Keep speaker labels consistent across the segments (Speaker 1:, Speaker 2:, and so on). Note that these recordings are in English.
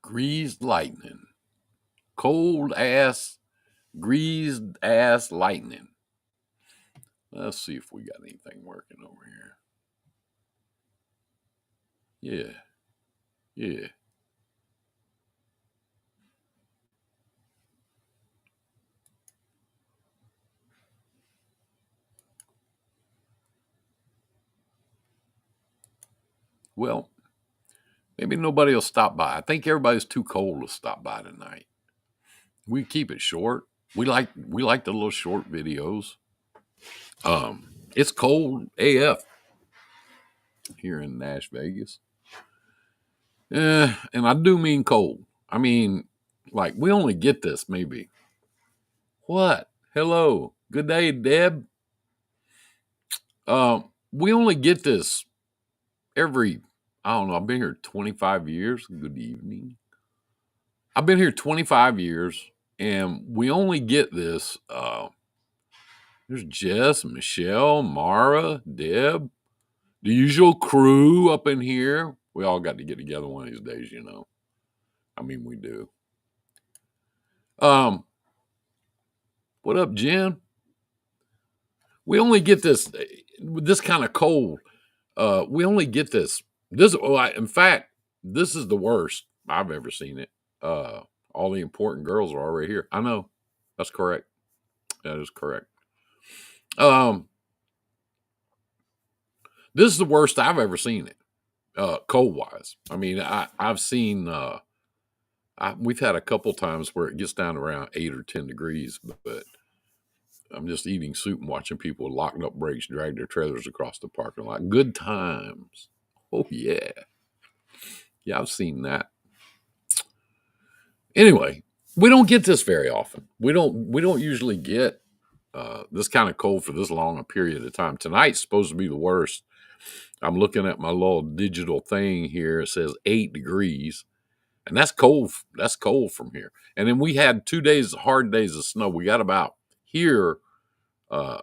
Speaker 1: Greased lightning. Cold ass, greased ass lightning. Let's see if we got anything working over here. Yeah, yeah. Well, maybe nobody will stop by. I think everybody's too cold to stop by tonight. We keep it short. We like the little short videos. It's cold AF here in Nash Vegas. And I do mean cold. I mean, like we only get this maybe. What? Hello. Good day, Deb. We only get this every, I don't know, I've been here 25 years. Good evening. I've been here 25 years and we only get this. There's Jess, Michelle, Mara, Deb, the usual crew up in here. We all got to get together one of these days, you know. I mean, we do. Um, what up, Jen? We only get this kind of cold. We only get this. In fact, this is the worst I've ever seen it. All the important girls are already here. I know. That's correct. That is correct. Um, this is the worst I've ever seen it. Cold wise. I mean, I've seen. We've had a couple times where it gets down to around 8 or 10 degrees, but I'm just eating soup and watching people with locked up brakes drag their trailers across the parking lot. Good times. Oh yeah, yeah, I've seen that. Anyway, we don't get this very often. We don't usually get this kind of cold for this long a period of time. Tonight's supposed to be the worst. I'm looking at my little digital thing here. It says 8 degrees, and that's cold. That's cold from here. And then we had 2 days, hard days of snow. We got about here uh,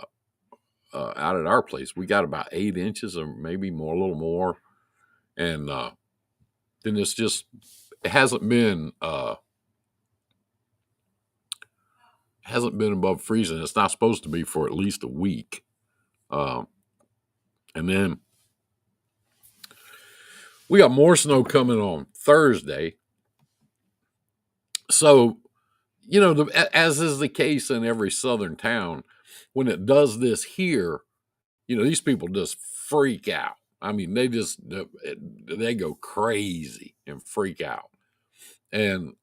Speaker 1: out at our place. We got about 8 inches, or maybe more, a little more. And then it's just it hasn't been above freezing. It's not supposed to be for at least a week. Um, and then we got more snow coming on Thursday. So, as is the case in every southern town, when it does this here, these people just freak out. I mean, they go crazy and freak out, and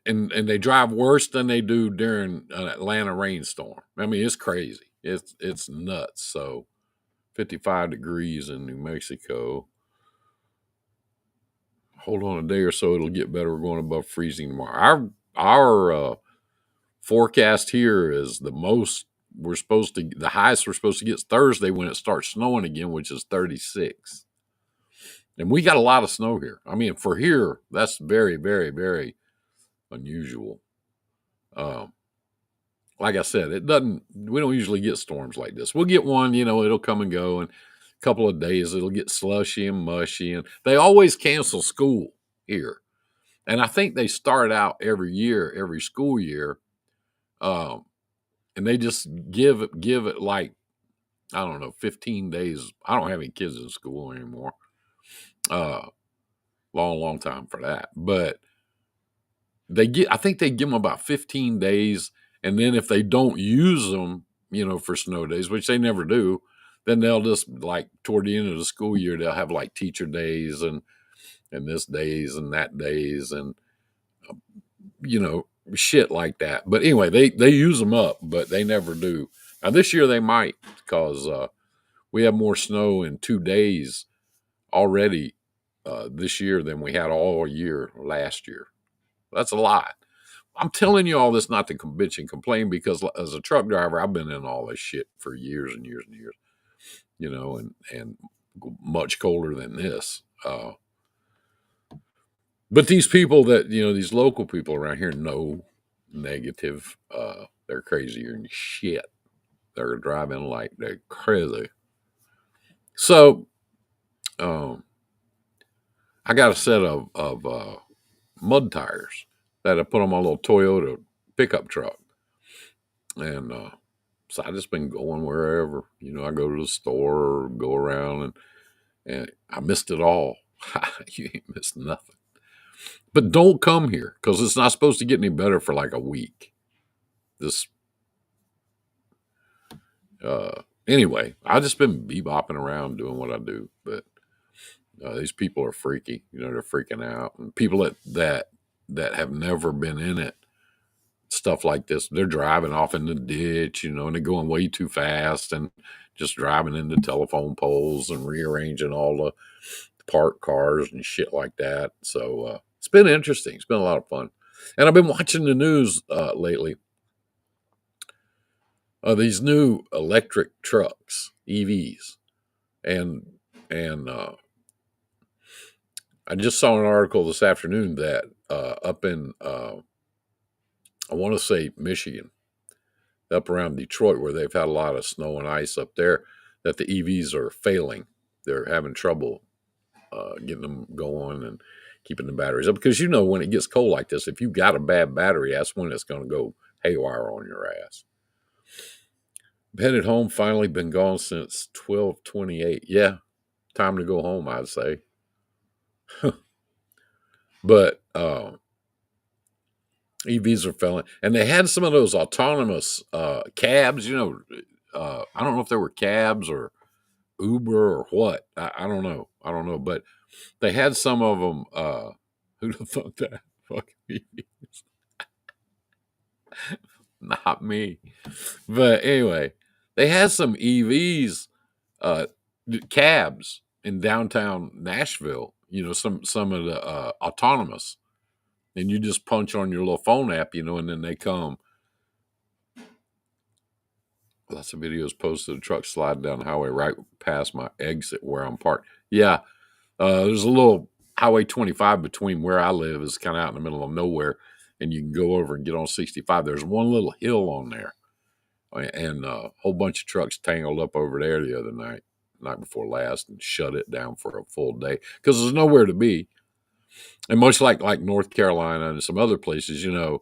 Speaker 1: and they drive worse than they do during an Atlanta rainstorm. I mean, it's crazy. It's nuts. So 55 degrees in New Mexico. Hold on a day or so, it'll get better. We're going above freezing tomorrow. Our forecast here is the highest we're supposed to get is Thursday when it starts snowing again, which is 36. And we got a lot of snow here. I mean, for here, that's very, very, very unusual. Um, like I said, we don't usually get storms like this. We'll get one, it'll come and go, and a couple of days it'll get slushy and mushy, and they always cancel school here. And I think they start out every school year, um, and they just give it like, I don't know, 15 days. I don't have any kids in school anymore. Long time for that. But I think they give them about 15 days, and then if they don't use them, for snow days, which they never do, then they'll just, like, toward the end of the school year, they'll have like teacher days and this days and that days and you know shit like that. But anyway, they use them up, but they never do. Now this year they might, because we have more snow in 2 days already this year than we had all year last year. That's a lot. I'm telling you all this not to bitch and complain, because as a truck driver, I've been in all this shit for years and years and years, and much colder than this. But these people these local people around here know negative. They're crazier than shit. They're driving like they're crazy. So, um, I got a set of mud tires that I put on my little Toyota pickup truck, and so I just been going wherever. I go to the store or go around, and I missed it all. You ain't missed nothing. But don't come here because it's not supposed to get any better for like a week. This anyway, I just been bebopping around doing what I do, but these people are freaky. They're freaking out, and people that have never been in it, stuff like this, they're driving off in the ditch, and they're going way too fast and just driving into telephone poles and rearranging all the parked cars and shit like that. So it's been interesting. It's been a lot of fun, and I've been watching the news lately. These new electric trucks, EVs, and I just saw an article this afternoon that up in I want to say Michigan, up around Detroit, where they've had a lot of snow and ice up there, that the EVs are failing. They're having trouble getting them going and keeping the batteries up because when it gets cold like this, if you've got a bad battery, that's when it's going to go haywire on your ass. Headed home, finally been gone since 12/28. Yeah, time to go home, I'd say. But EVs are failing, and they had some of those autonomous cabs. I don't know if they were cabs or Uber or what. I don't know. But they had some of them. Who'd have thought that? Fucking EVs. Not me. But anyway, they had some EVs, cabs in downtown Nashville. Some of the autonomous, and you just punch on your little phone app, and then they come. Lots of videos posted. A truck sliding down the highway right past my exit where I'm parked. Yeah, there's a little Highway 25 between where I live. Is kind of out in the middle of nowhere, and you can go over and get on 65. There's one little hill on there, and a whole bunch of trucks tangled up over there the other night before last, and shut it down for a full day because there's nowhere to be. And much like North Carolina and some other places, the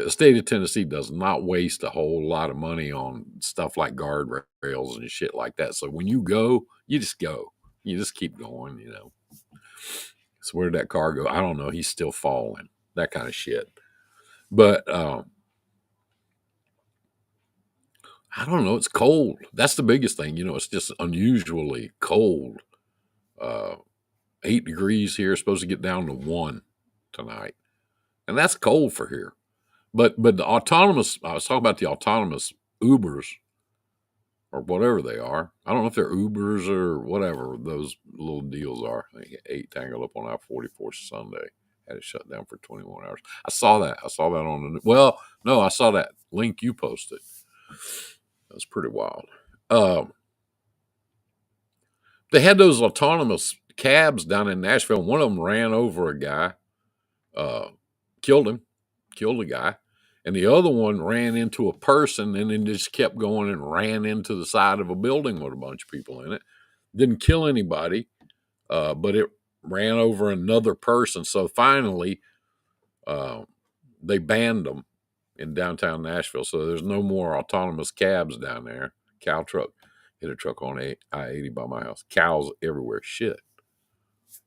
Speaker 1: state of Tennessee does not waste a whole lot of money on stuff like guardrails and shit like that. So when you go, you just go. You just keep going, So where did that car go? I don't know. He's still falling. That kind of shit. But I don't know. It's cold. That's the biggest thing. It's just unusually cold. 8 degrees here. Supposed to get down to 1 tonight. And that's cold for here. But the autonomous, I was talking about the autonomous Ubers or whatever they are. I don't know if they're Ubers or whatever those little deals are. I think 8 tangled up on I-44 Sunday. Had it shut down for 21 hours. I saw that on the, well, no, I saw that link you posted. That was pretty wild. They had those autonomous cabs down in Nashville. One of them ran over a guy, killed a guy. And the other one ran into a person and then just kept going and ran into the side of a building with a bunch of people in it. Didn't kill anybody, but it ran over another person. So finally, they banned them in downtown Nashville. So there's no more autonomous cabs down there. Cow truck hit a truck on I-80 by my house. Cows everywhere. Shit.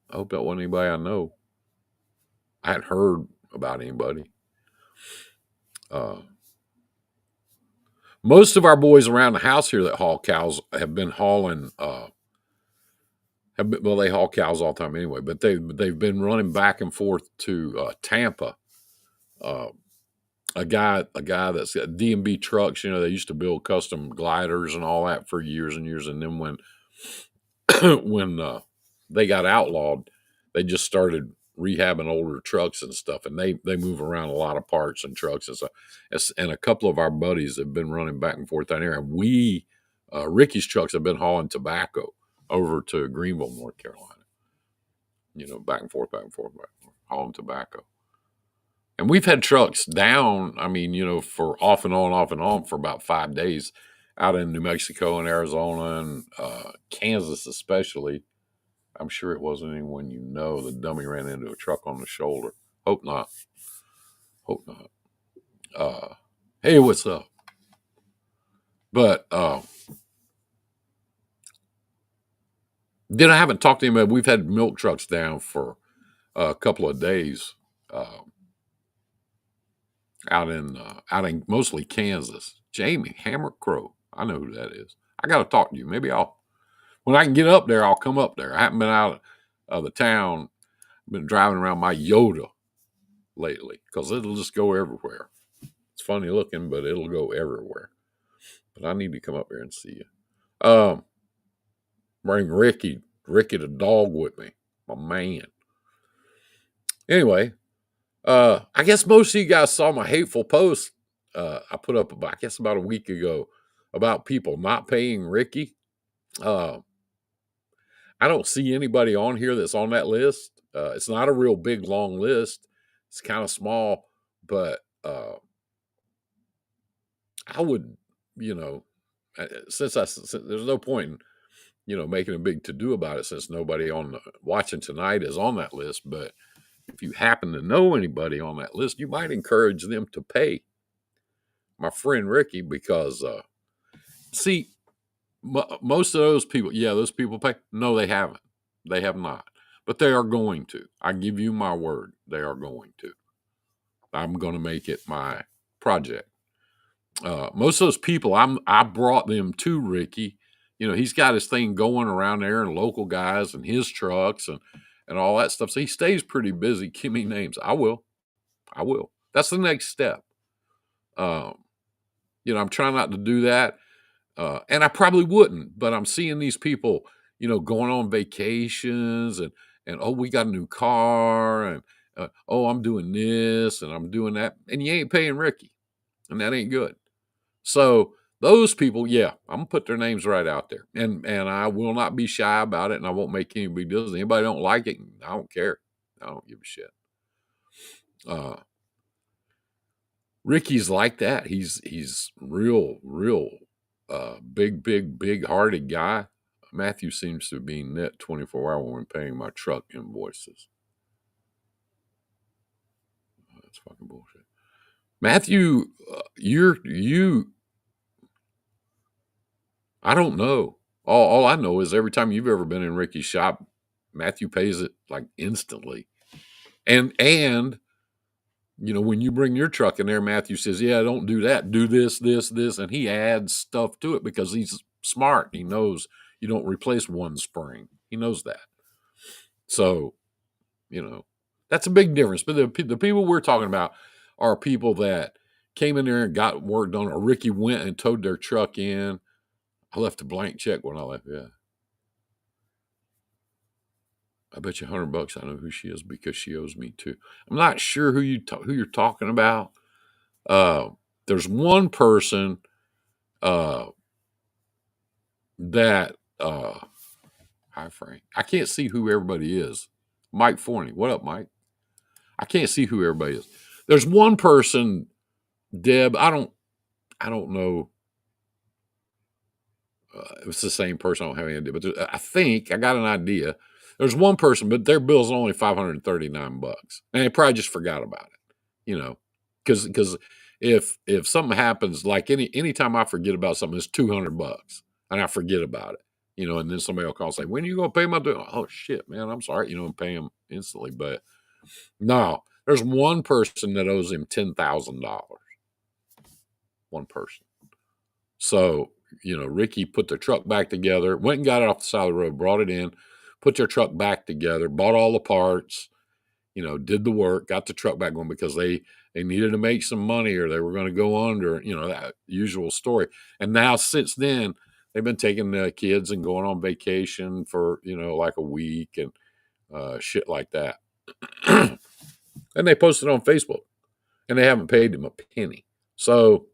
Speaker 1: I hope that wasn't anybody I know. I hadn't heard about anybody. Most of our boys around the house here that haul cows have been hauling. They haul cows all the time anyway. But they've been running back and forth to Tampa. A guy that's got D&B trucks. They used to build custom gliders and all that for years and years. And then when they got outlawed, they just started rehabbing older trucks and stuff, and they move around a lot of parts and trucks and stuff. And a couple of our buddies have been running back and forth down there, and Ricky's trucks have been hauling tobacco over to Greenville, North Carolina. Back and forth, hauling tobacco. And we've had trucks down, for off and on for about 5 days out in New Mexico and Arizona and Kansas especially. I'm sure it wasn't anyone you know. The dummy ran into a truck on the shoulder. Hope not. Hope not. Hey, what's up? But then I haven't talked to him. We've had milk trucks down for a couple of days out in mostly Kansas. Jamie Hammer Crow. I know who that is. I got to talk to you. Maybe when I can get up there, I'll come up there. I haven't been out of the town. I've been driving around my Yoda lately because it'll just go everywhere. It's funny looking, but it'll go everywhere. But I need to come up here and see you. Bring Ricky the dog with me, my man. Anyway, I guess most of you guys saw my hateful post I put up about a week ago about people not paying Ricky. I don't see anybody on here that's on that list. It's not a real big long list. It's kind of small, but I would, since there's no point in making a big to do about it since nobody on watching tonight is on that list. But if you happen to know anybody on that list, you might encourage them to pay my friend Ricky because, see, most of those people, those people pay. No, they haven't. They have not. But they are going to. I give you my word. They are going to. I'm going to make it my project. Most of those people, I brought them to Ricky. He's got his thing going around there and local guys and his trucks and all that stuff. So he stays pretty busy. Give me names. I will. That's the next step. I'm trying not to do that. And I probably wouldn't, but I'm seeing these people, going on vacations and oh, we got a new car and oh, I'm doing this and I'm doing that. And you ain't paying Ricky. And that ain't good. So those people, I'm gonna put their names right out there, and I will not be shy about it, and I won't make any big deals. Anybody don't like it, I don't care. I don't give a shit. Ricky's like that. He's real big hearted guy. Matthew seems to be net 24 hour when paying my truck invoices. That's fucking bullshit. Matthew, I don't know. All I know is every time you've ever been in Ricky's shop, Matthew pays it like instantly. And when you bring your truck in there, Matthew says, "Yeah, don't do that. Do this, and he adds stuff to it because he's smart. He knows you don't replace one spring. He knows that. So, that's a big difference. But the people we're talking about are people that came in there and got work done, or Ricky went and towed their truck in. I left a blank check when I left. Yeah. I bet you $100 I know who she is because she owes me too. I'm not sure who you're talking about. There's one person that hi Frank. I can't see who everybody is. Mike Forney. What up, Mike? I can't see who everybody is. There's one person, Deb. I don't know. It's the same person. I don't have any idea, but I think I got an idea. There's one person, but their bill's only $539, and they probably just forgot about it. Because if something happens, like anytime I forget about something, it's $200, and I forget about it. And then somebody will call and say, "When are you gonna pay my bill?" Oh shit, man, I'm sorry. And pay him instantly. But no, there's one person that owes him $10,000. One person. So Ricky put the truck back together, went and got it off the side of the road, brought it in, put their truck back together, bought all the parts, did the work, got the truck back going because they needed to make some money or they were going to go under, that usual story. And now since then, they've been taking the kids and going on vacation for, like a week and shit like that. And they posted on Facebook and they haven't paid him a penny. So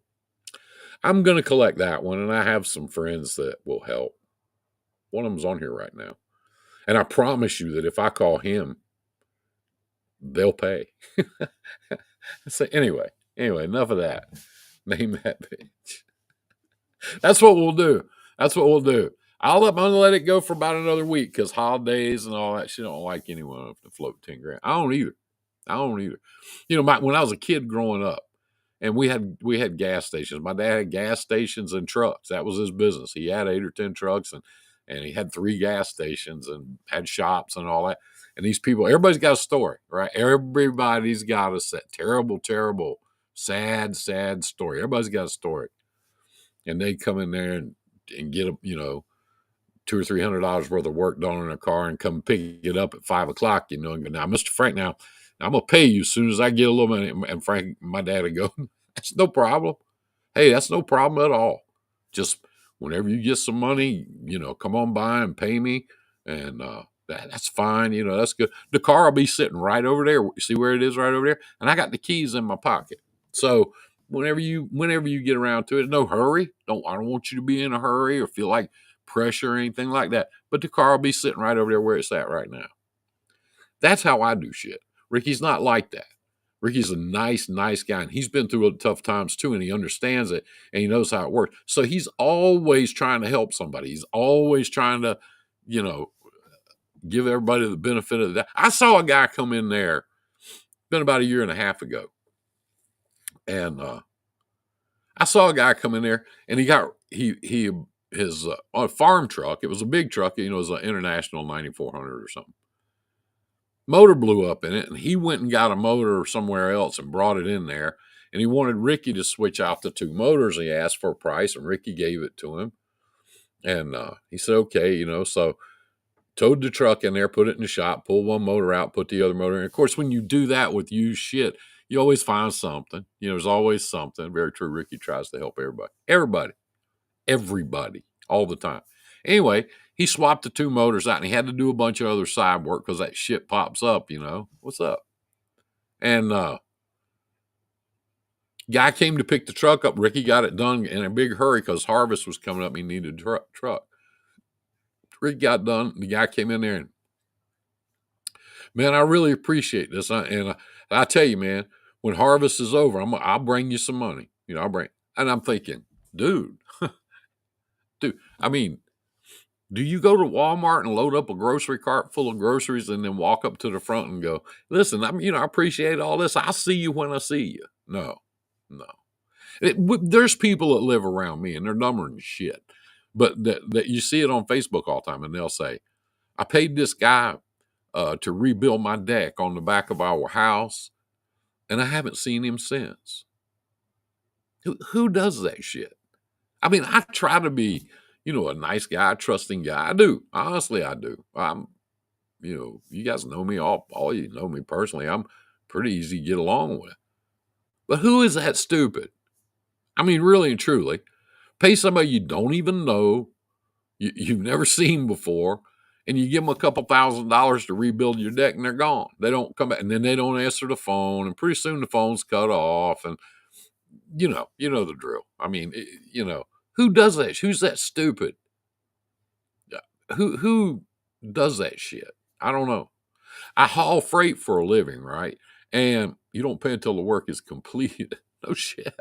Speaker 1: I'm going to collect that one, and I have some friends that will help. One of them's on here right now. And I promise you that if I call him, they'll pay. So anyway, enough of that. Name that bitch. That's what we'll do. I'll let it go for about another week because holidays and all that. She don't like anyone to float 10 grand. I don't either. I don't either. When I was a kid growing up, and we had gas stations. My dad had gas stations and trucks. That was his business. He had 8 or 10 trucks, and he had 3 gas stations and had shops and all that. And these people, everybody's got a story, right? Everybody's got a terrible, terrible, sad, sad story. Everybody's got a story, and they come in there and get a $200 or $300 worth of work done in a car and come pick it up at 5 o'clock, and go, now, Mr. Frank, now I'm gonna pay you as soon as I get a little money. And Frank, my dad would go, that's no problem. Hey, that's no problem at all. Just whenever you get some money, come on by and pay me, and that's fine. That's good. The car will be sitting right over there. You see where it is, right over there, and I got the keys in my pocket. So whenever you get around to it, no hurry. I don't want you to be in a hurry or feel like pressure or anything like that. But the car will be sitting right over there where it's at right now. That's how I do shit. Ricky's not like that. Ricky's a nice, nice guy, and he's been through tough times too, and he understands it, and he knows how it works. So he's always trying to help somebody. He's always trying to, give everybody the benefit of that. I saw a guy come in there, been about a year and a half ago, and I saw a guy come in there, and his on a farm truck. It was a big truck. It was an International 9400 or something. Motor blew up in it, and he went and got a motor somewhere else and brought it in there. And he wanted Ricky to switch out the 2 motors. He asked for a price, and Ricky gave it to him. And he said, okay, so towed the truck in there, put it in the shop, pulled one motor out, put the other motor in. Of course, when you do that with used shit, you always find something. There's always something. Very true. Ricky tries to help everybody, all the time. Anyway, he swapped the 2 motors out, and he had to do a bunch of other side work because that shit pops up, What's up? And guy came to pick the truck up. Ricky got it done in a big hurry because harvest was coming up. He needed a truck. Ricky got done. The guy came in there and, man, I really appreciate this. And I tell you, man, when harvest is over, I'll bring you some money. And I'm thinking, dude, I mean, do you go to Walmart and load up a grocery cart full of groceries and then walk up to the front and go, listen, I appreciate all this. I'll see you when I see you. No. There's people that live around me, and they're dumber than shit. But that you see it on Facebook all the time, and they'll say, I paid this guy to rebuild my deck on the back of our house, and I haven't seen him since. Who does that shit? I mean, I try to be, a nice guy, trusting guy. I do. Honestly, I do. You guys know me, all you know me personally. I'm pretty easy to get along with. But who is that stupid? I mean, really and truly, pay somebody you don't even know, you've never seen before, and you give them a couple $1,000s to rebuild your deck, and they're gone. They don't come back, and then they don't answer the phone, and pretty soon the phone's cut off, and you know the drill. I mean, who does that? Who's that stupid? Who does that shit? I don't know. I haul freight for a living, right? And you don't pay until the work is completed. No shit.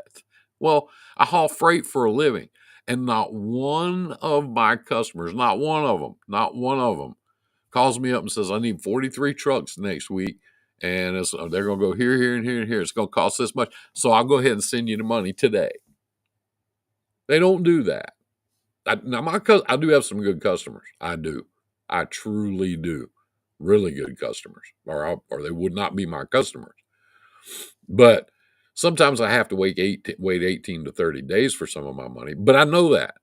Speaker 1: Well, I haul freight for a living, and not one of my customers, not one of them, calls me up and says, I need 43 trucks next week, and they're going to go here, here, and here, and here. It's going to cost this much, so I'll go ahead and send you the money today. They don't do that. I do have some good customers. I do. I truly do. Really good customers, or they would not be my customers. But sometimes I have to wait 18 to 30 days for some of my money. But I know that.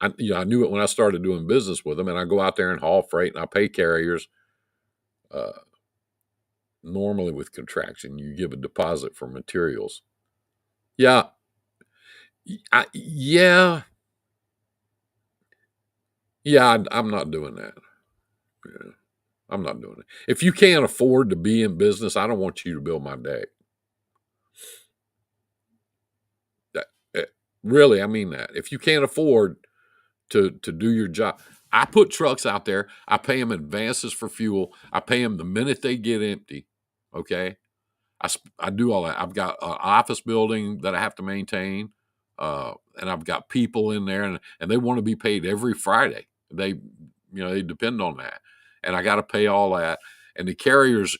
Speaker 1: I knew it when I started doing business with them, and I go out there and haul freight, and I pay carriers. Normally with contraction, you give a deposit for materials. Yeah. Yeah, I'm not doing that. Yeah, I'm not doing it. If you can't afford to be in business, I don't want you to build my deck. Really, I mean that. If you can't afford to do your job, I put trucks out there. I pay them advances for fuel. I pay them the minute they get empty. Okay, I do all that. I've got an office building that I have to maintain, and I've got people in there, and they want to be paid every Friday. They, they depend on that, and I got to pay all that. And the carriers,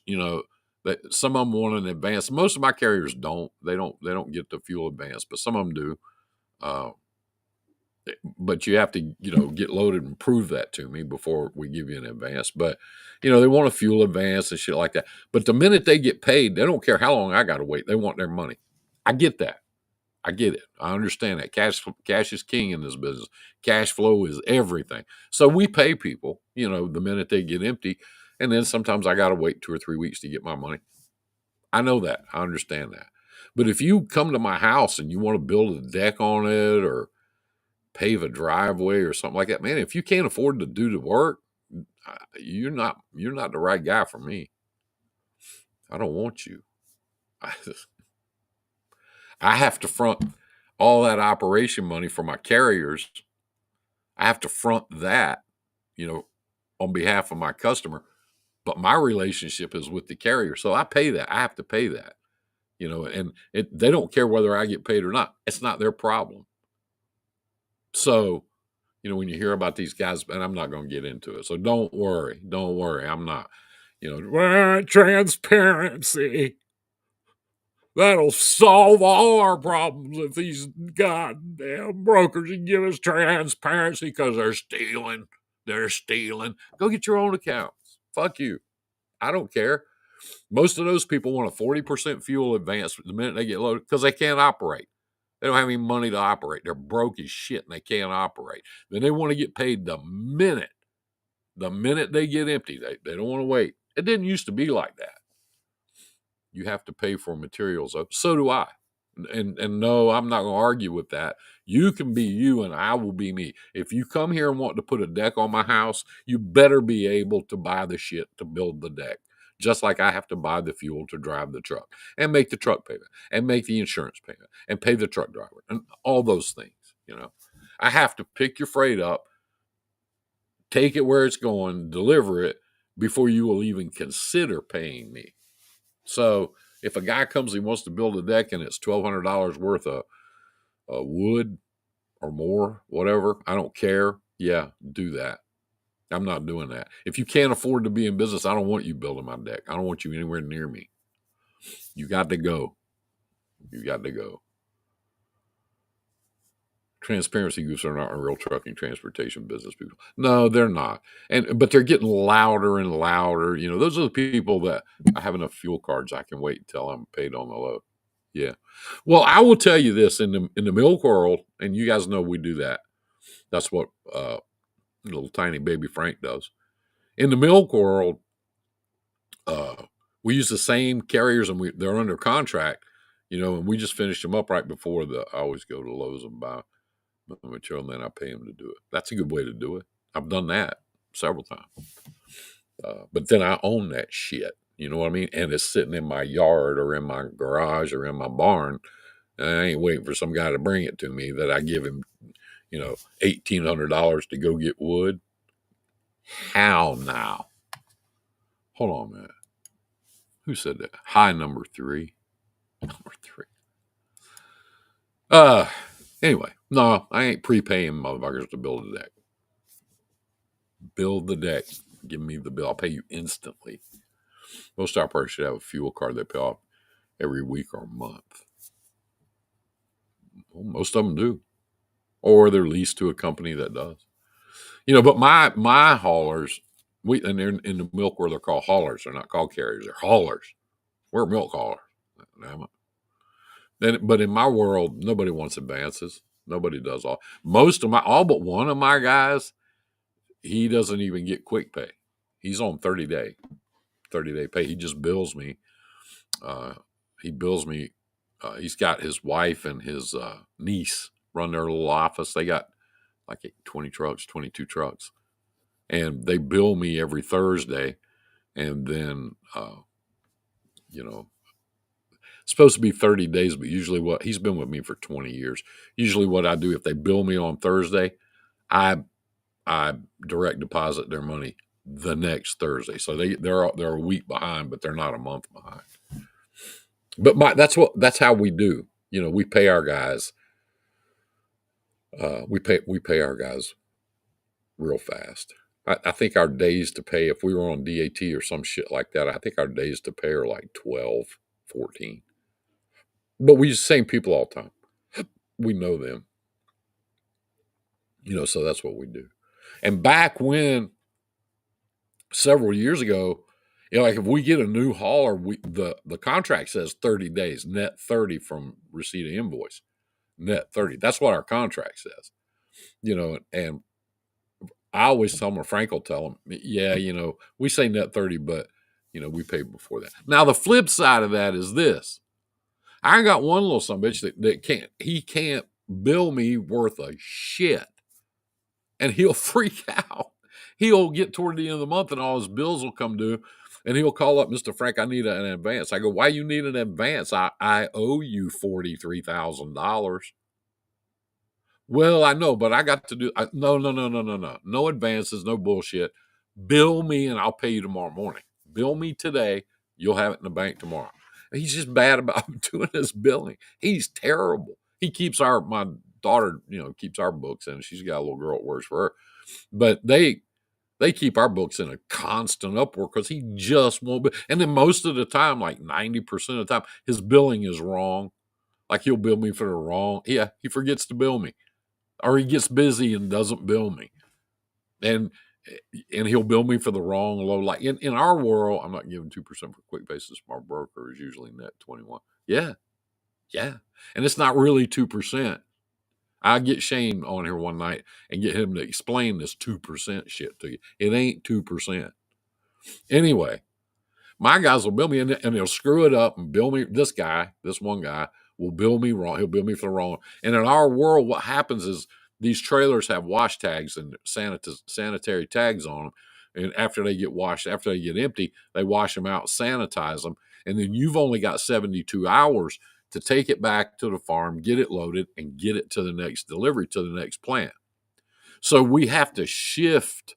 Speaker 1: that some of them want an advance. Most of my carriers don't. They don't get the fuel advance, but some of them do. Uh, but you have to, get loaded and prove that to me before we give you an advance. But, they want a fuel advance and shit like that. But the minute they get paid, they don't care how long I got to wait. They want their money. I get that. I get it. I understand that. Cash is king in this business. Cash flow is everything. So we pay people, the minute they get empty. And then sometimes I got to wait 2 or 3 weeks to get my money. I know that. I understand that. But if you come to my house and you want to build a deck on it or pave a driveway or something like that, man, if you can't afford to do the work, you're not the right guy for me. I don't want you. I have to front all that operation money for my carriers. I have to front that, on behalf of my customer, but my relationship is with the carrier. So I pay that. I have to pay that, and they don't care whether I get paid or not. It's not their problem. So, when you hear about these guys, and I'm not going to get into it. So don't worry. I'm not, transparency. That'll solve all our problems if these goddamn brokers can give us transparency because they're stealing. They're stealing. Go get your own accounts. Fuck you. I don't care. Most of those people want a 40% fuel advance the minute they get loaded because they can't operate. They don't have any money to operate. They're broke as shit and they can't operate. Then they want to get paid the minute they get empty. They don't want to wait. It didn't used to be like that. You have to pay for materials. So do I. And no, I'm not going to argue with that. You can be you and I will be me. If you come here and want to put a deck on my house, you better be able to buy the shit to build the deck. Just like I have to buy the fuel to drive the truck and make the truck payment and make the insurance payment and pay the truck driver and all those things. I have to pick your freight up, take it where it's going, deliver it before you will even consider paying me. So if a guy comes and wants to build a deck and it's $1,200 worth of wood or more, whatever, I don't care. Yeah, do that. I'm not doing that. If you can't afford to be in business, I don't want you building my deck. I don't want you anywhere near me. You got to go. You got to go. Transparency groups are not real trucking transportation business people. No, they're not. But they're getting louder and louder. Those are the people that I have enough fuel cards. I can wait until I'm paid on the load. Yeah. Well, I will tell you this in the milk world, and you guys know we do that. That's what little tiny baby Frank does. In the milk world, we use the same carriers, and they're under contract. And we just finished them up right before I always go to Lowe's and buy the material, and then I pay them to do it. That's a good way to do it. I've done that several times. But then I own that shit. You know what I mean? And it's sitting in my yard or in my garage or in my barn. And I ain't waiting for some guy to bring it to me that I give him, $1,800 to go get wood. How now? Hold on a minute. Who said that? Hi, number 3. Number 3. Anyway, no, I ain't prepaying motherfuckers to build a deck. Build the deck. Give me the bill. I'll pay you instantly. Most operators should have a fuel card they pay off every week or month. Well, most of them do. Or they're leased to a company that does. But my haulers, and they're in the milk where they're called haulers. They're not called carriers. They're haulers. We're milk haulers. Damn it. But in my world, nobody wants advances. Nobody does all. All but one of my guys, he doesn't even get quick pay. He's on 30-day pay. He just bills me. He bills me. He's got his wife and his niece run their little office. They got like 22 trucks. And they bill me every Thursday. And then, it's supposed to be 30 days, but usually he's been with me for 20 years. Usually what I do, if they bill me on Thursday, I direct deposit their money the next Thursday. So they're a week behind, but they're not a month behind. But that's how we do. We pay our guys. We pay our guys real fast. I think our days to pay, if we were on DAT or some shit like that, I think our days to pay are like 12, 14. But we use the same people all the time. We know them, so that's what we do. And back when, several years ago, like if we get a new hauler, the contract says 30 days, net 30 from receipt of invoice, net 30. That's what our contract says, and I always tell them, or Frank will tell them, yeah, we say net 30, but, we pay before that. Now, the flip side of that is this. I got one little son of a bitch that he can't bill me worth a shit. And he'll freak out. He'll get toward the end of the month and all his bills will come due. And he'll call up, Mr. Frank, I need an advance. I go, why you need an advance? I owe you $43,000. Well, I know, but I got to do, no. No advances, no bullshit. Bill me and I'll pay you tomorrow morning. Bill me today. You'll have it in the bank tomorrow. And he's just bad about doing his billing. He's terrible. He keeps my daughter, keeps our books in. She's got a little girl that works for her. But they keep our books in a constant upward because he just won't be. And then most of the time, like 90% of the time, his billing is wrong. Like he'll bill me for the wrong. Yeah, he forgets to bill me. Or he gets busy and doesn't bill me. And he'll bill me for the wrong low. Like in our world, I'm not giving 2% for quick basis. My broker is usually net 21. Yeah. And it's not really 2%. I get Shane on here one night and get him to explain this 2% shit to you. It ain't 2%. Anyway, my guys will bill me and they'll screw it up and bill me. This one guy will bill me wrong. He'll bill me for the wrong. And in our world, what happens is these trailers have wash tags and sanitary tags on them. And after they get washed, after they get empty, they wash them out, sanitize them. And then you've only got 72 hours to take it back to the farm, get it loaded, and get it to the next delivery, to the next plant. So we have to shift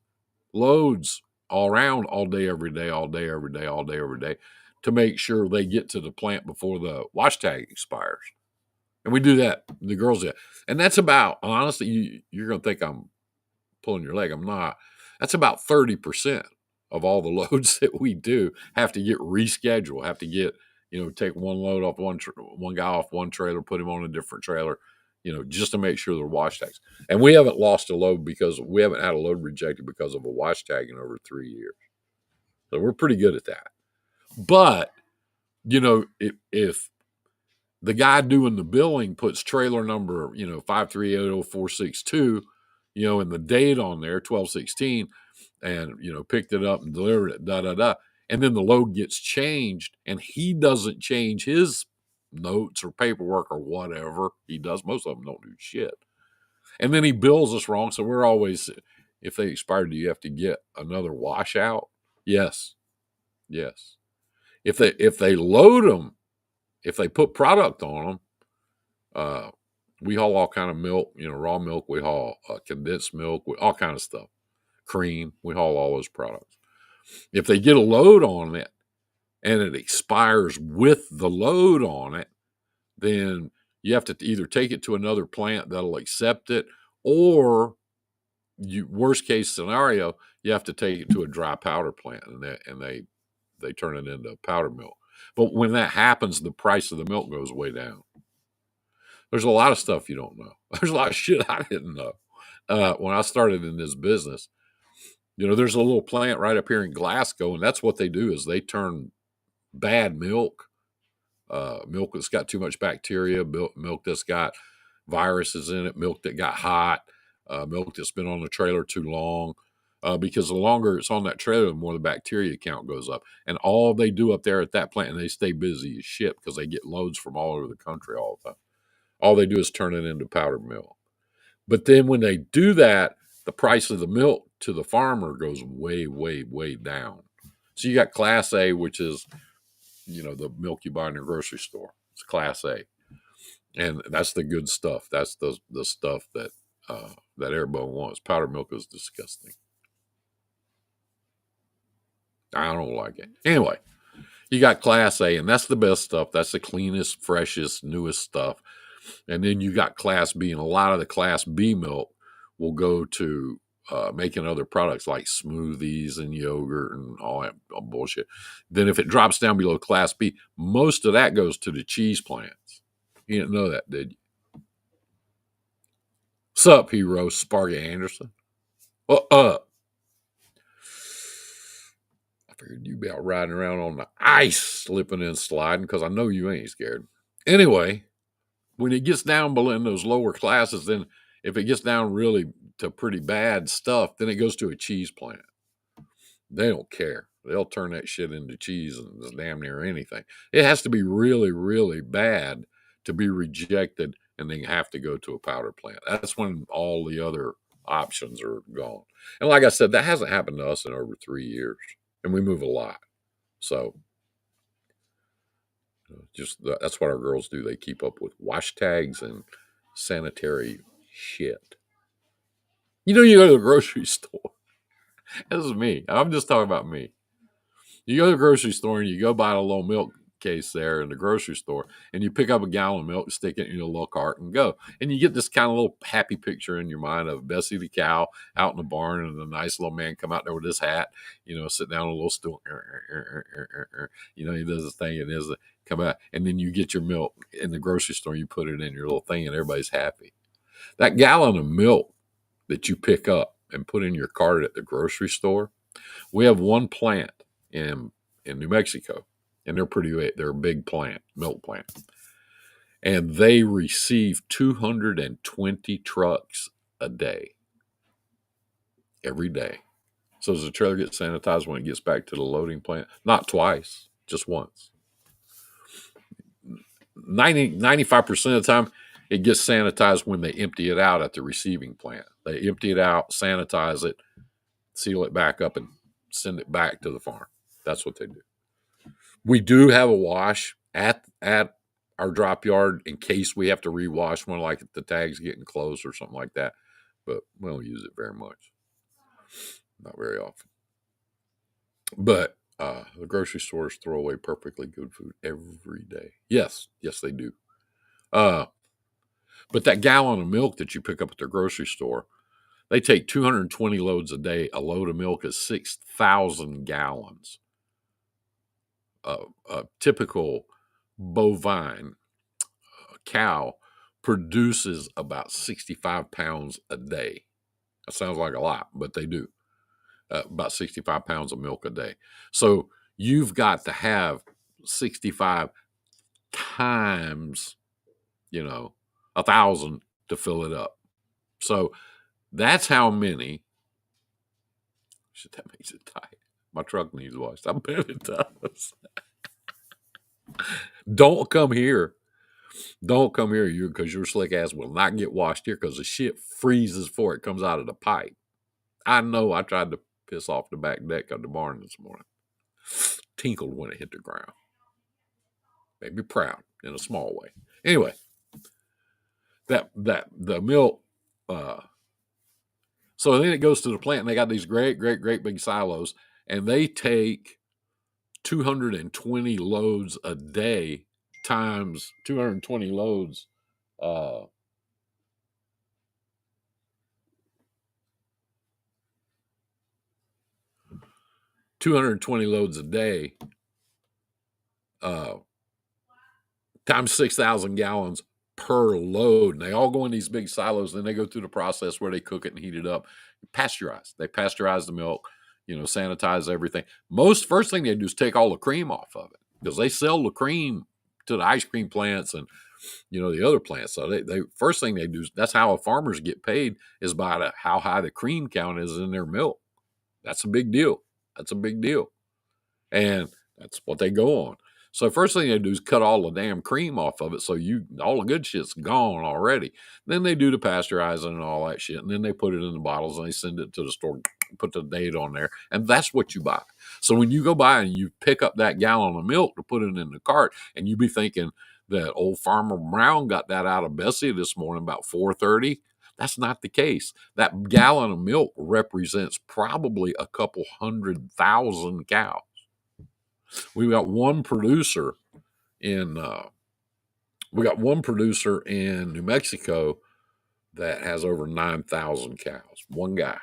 Speaker 1: loads all around all day, every day, all day, every day, all day, every day, to make sure they get to the plant before the wash tag expires. And we do that. The girls do. And that's about, honestly, you're going to think I'm pulling your leg. I'm not. That's about 30% of all the loads that we do have to get rescheduled, have to get, take one load off one guy off one trailer, put him on a different trailer, just to make sure they're wash tags. And we haven't lost a load because we haven't had a load rejected because of a wash tag in over 3 years. So we're pretty good at that. But, if the guy doing the billing puts trailer number, 5380462, and the date on there, 12/16, and, picked it up and delivered it, and then the load gets changed and he doesn't change his notes or paperwork or whatever he does. Most of them don't do shit. And then he bills us wrong. So we're always, if they expired, do you have to get another washout? Yes. If they load them, if they put product on them, we haul all kind of milk, raw milk. We haul condensed milk, all kind of stuff, cream. We haul all those products. If they get a load on it and it expires with the load on it, then you have to either take it to another plant that'll accept it, or worst case scenario, you have to take it to a dry powder plant and they turn it into powder milk. But when that happens, the price of the milk goes way down. There's a lot of stuff you don't know. There's a lot of shit I didn't know when I started in this business. There's a little plant right up here in Glasgow, and that's what they do is they turn bad milk, milk that's got too much bacteria, milk that's got viruses in it, milk that got hot, milk that's been on the trailer too long, because the longer it's on that trailer, the more the bacteria count goes up. And all they do up there at that plant, and they stay busy as shit because they get loads from all over the country all the time. All they do is turn it into powdered milk. But then when they do that, the price of the milk to the farmer goes way, way, way down. So you got Class A, which is, the milk you buy in your grocery store. It's Class A. And that's the good stuff. That's the stuff that everybody wants. Powdered milk is disgusting. I don't like it. Anyway, you got Class A, and that's the best stuff. That's the cleanest, freshest, newest stuff. And then you got Class B, and a lot of the Class B milk will go to making other products like smoothies and yogurt and all that bullshit. Then if it drops down below Class B, most of that goes to the cheese plants. You didn't know that, did you? Sup, hero, Sparky Anderson? What up? I figured you'd be out riding around on the ice, slipping and sliding, because I know you ain't scared. Anyway, when it gets down below in those lower classes, then if it gets down really to pretty bad stuff, then it goes to a cheese plant. They don't care. They'll turn that shit into cheese and damn near anything. It has to be really, really bad to be rejected and then have to go to a powder plant. That's when all the other options are gone. And like I said, that hasn't happened to us in over 3 years, and we move a lot. So just that's what our girls do. They keep up with wash tags and sanitary shit. You go to the grocery store. This is me. I'm just talking about me. You go to the grocery store and you go buy a little milk case there in the grocery store, and you pick up a gallon of milk, stick it in your little cart, and go. And you get this kind of little happy picture in your mind of Bessie the cow out in the barn, and the nice little man come out there with his hat, sit down on a little stool. He does his thing, and come out, and then you get your milk in the grocery store. You put it in your little thing, and everybody's happy. That gallon of milk that you pick up and put in your cart at the grocery store, we have one plant in New Mexico, and they're a big plant, milk plant, and they receive 220 trucks a day, every day. So does the trailer get sanitized when it gets back to the loading plant? Not twice, just once. 95% of the time, it gets sanitized when they empty it out at the receiving plant. They empty it out, sanitize it, seal it back up, and send it back to the farm. That's what they do. We do have a wash at our drop yard in case we have to rewash one, like if the tag's getting close or something like that. But we don't use it very much. Not very often. But the grocery stores throw away perfectly good food every day. Yes, they do. But that gallon of milk that you pick up at the grocery store, they take 220 loads a day. A load of milk is 6,000 gallons. A typical bovine cow produces about 65 pounds a day. That sounds like a lot, but they do. About 65 pounds of milk a day. So you've got to have 65 times, 1,000 to fill it up. So that's how many. Shit, that makes it tight. My truck needs washed. I bet it does. Don't come here. Don't come here, because your slick ass will not get washed here because the shit freezes before it comes out of the pipe. I know. I tried to piss off the back deck of the barn this morning. Tinkled when it hit the ground. Made me proud in a small way. Anyway, that the milk. So then it goes to the plant, and they got these great big silos, and they take 220 loads a day times 220 loads. 220 loads a day times 6,000 gallons per load. And they all go in these big silos. Then they go through the process where they cook it and heat it up. Pasteurize. They pasteurize the milk, sanitize everything. First thing they do is take all the cream off of it, because they sell the cream to the ice cream plants and, the other plants. So they first thing they do, that's how farmers get paid, is by how high the cream count is in their milk. That's a big deal. And that's what they go on. So first thing they do is cut all the damn cream off of it, so all the good shit's gone already. Then they do the pasteurizing and all that shit, and then they put it in the bottles and they send it to the store, put the date on there, and that's what you buy. So when you go by and you pick up that gallon of milk to put it in the cart, and you be thinking that old Farmer Brown got that out of Bessie this morning about 4:30, that's not the case. That gallon of milk represents probably a couple 100,000 cows. We've got one producer in New Mexico that has over 9,000 cows. One guy.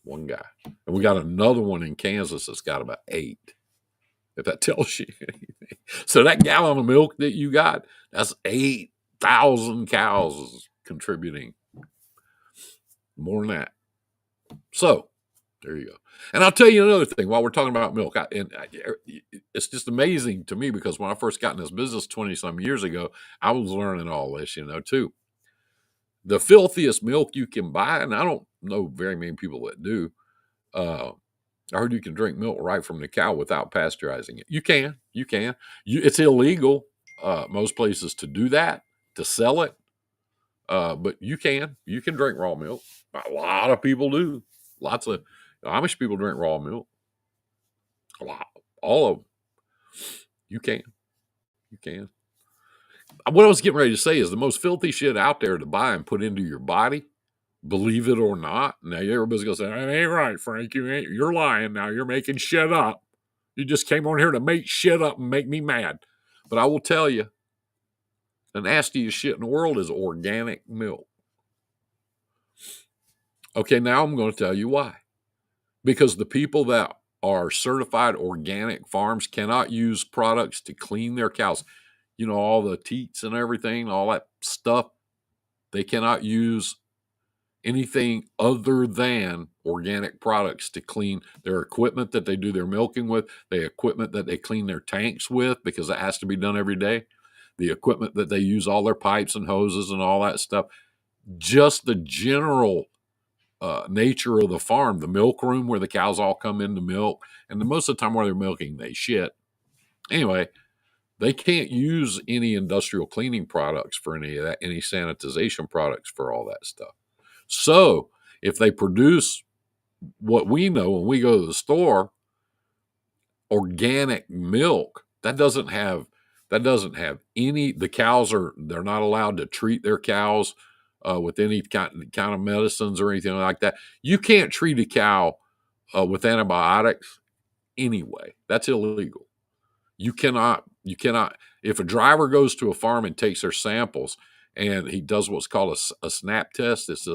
Speaker 1: One guy. And we got another one in Kansas that's got about 8, if that tells you anything. So that gallon of milk that you got, that's 8,000 cows contributing. More than that. So there you go. And I'll tell you another thing while we're talking about milk. It's just amazing to me because when I first got in this business 20-some years ago, I was learning all this, too. The filthiest milk you can buy, and I don't know very many people that do, I heard you can drink milk right from the cow without pasteurizing it. You can. It's illegal most places to do that, to sell it. But you can drink raw milk. A lot of people do. Lots of Amish people drink raw milk. A lot, all of them. You can. What I was getting ready to say is the most filthy shit out there to buy and put into your body, believe it or not. Now everybody's gonna say, "That ain't right, Frank. You're lying. Now you're making shit up. You just came on here to make shit up and make me mad." But I will tell you, the nastiest shit in the world is organic milk. Okay, now I'm going to tell you why. Because the people that are certified organic farms cannot use products to clean their cows. All the teats and everything, all that stuff. They cannot use anything other than organic products to clean their equipment that they do their milking with, the equipment that they clean their tanks with, because it has to be done every day, the equipment that they use all their pipes and hoses and all that stuff. Just the general nature of the farm, the milk room where the cows all come in to milk, and most of the time where they're milking, they shit. Anyway, they can't use any industrial cleaning products for any of that, any sanitization products for all that stuff. So if they produce what we know when we go to the store, organic milk, that doesn't have any, the cows they're not allowed to treat their cows with any kind of medicines or anything like that. You can't treat a cow with antibiotics anyway. That's illegal. You cannot, if a driver goes to a farm and takes their samples and he does what's called a snap test, it's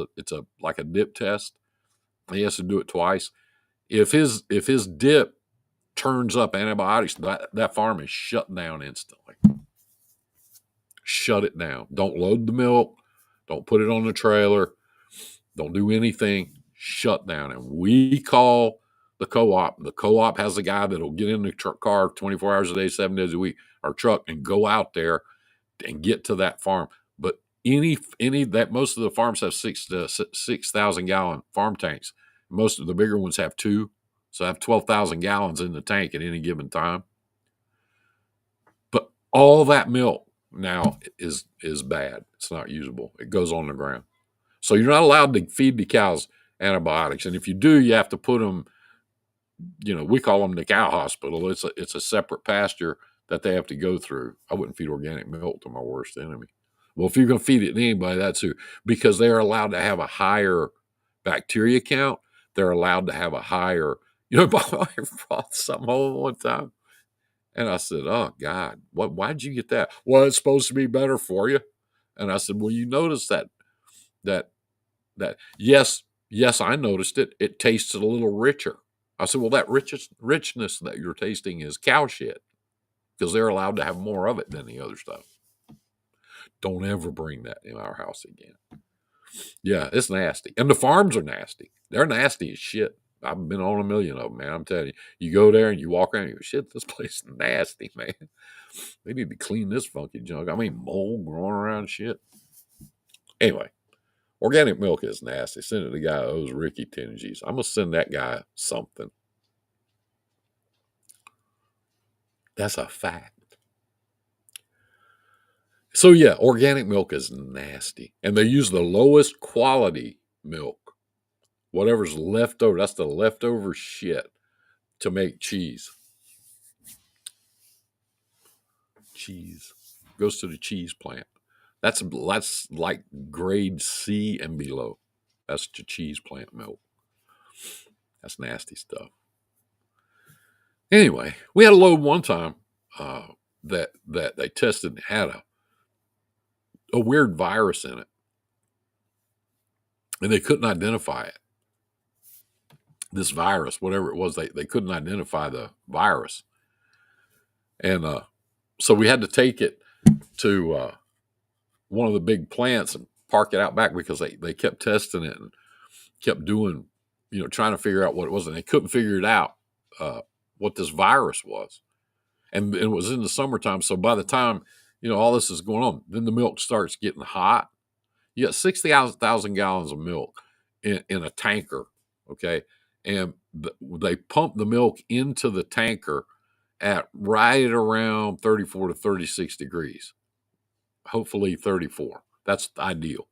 Speaker 1: like a dip test. He has to do it twice. If his dip turns up antibiotics, that farm is shut down instantly. Shut it down. Don't load the milk. Don't put it on the trailer. Don't do anything. Shut down. And we call the co-op. The co-op has a guy that'll get in the car 24 hours a day, 7 days a week, or truck, and go out there and get to that farm. But any that most of the farms have 6,000 gallon farm tanks. Most of the bigger ones have 2. So I have 12,000 gallons in the tank at any given time. But all that milk now is bad. It's not usable. It goes on the ground. So you're not allowed to feed the cows antibiotics. And if you do, you have to put them, we call them the cow hospital. It's a separate pasture that they have to go through. I wouldn't feed organic milk to my worst enemy. Well, if you're going to feed it to anybody, that's who. Because they're allowed to have a higher bacteria count. They're allowed to have a higher, my wife brought something home one time. And I said, "Oh, God, why'd you get that?" "Well, it's supposed to be better for you." And I said, "Well, you notice that yes, I noticed it. It tastes a little richer." I said, "Well, that richness that you're tasting is cow shit because they're allowed to have more of it than the other stuff. Don't ever bring that in our house again." Yeah, it's nasty. And the farms are nasty. They're nasty as shit. I've been on a million of them, man. I'm telling you. You go there and you walk around and you go, "Shit, this place is nasty, man. They need to clean this funky junk." I mean, mold growing around shit. Anyway, organic milk is nasty. Send it to the guy who owes Ricky 10 G's. I'm going to send that guy something. That's a fact. So, yeah, organic milk is nasty. And they use the lowest quality milk. Whatever's left over, that's the leftover shit to make cheese. Cheese goes to the cheese plant. That's like grade C and below. That's the cheese plant milk. That's nasty stuff. Anyway, we had a load one time that they tested and had a weird virus in it, and they couldn't identify it. this virus, whatever it was. They couldn't identify the virus. And so we had to take it to one of the big plants and park it out back because they kept testing it and kept doing, trying to figure out what it was. And they couldn't figure it out, what this virus was. And it was in the summertime. So by the time, all this is going on, then the milk starts getting hot. You got 60,000 gallons of milk in a tanker, okay? And they pump the milk into the tanker at right around 34 to 36 degrees, hopefully 34. That's ideal.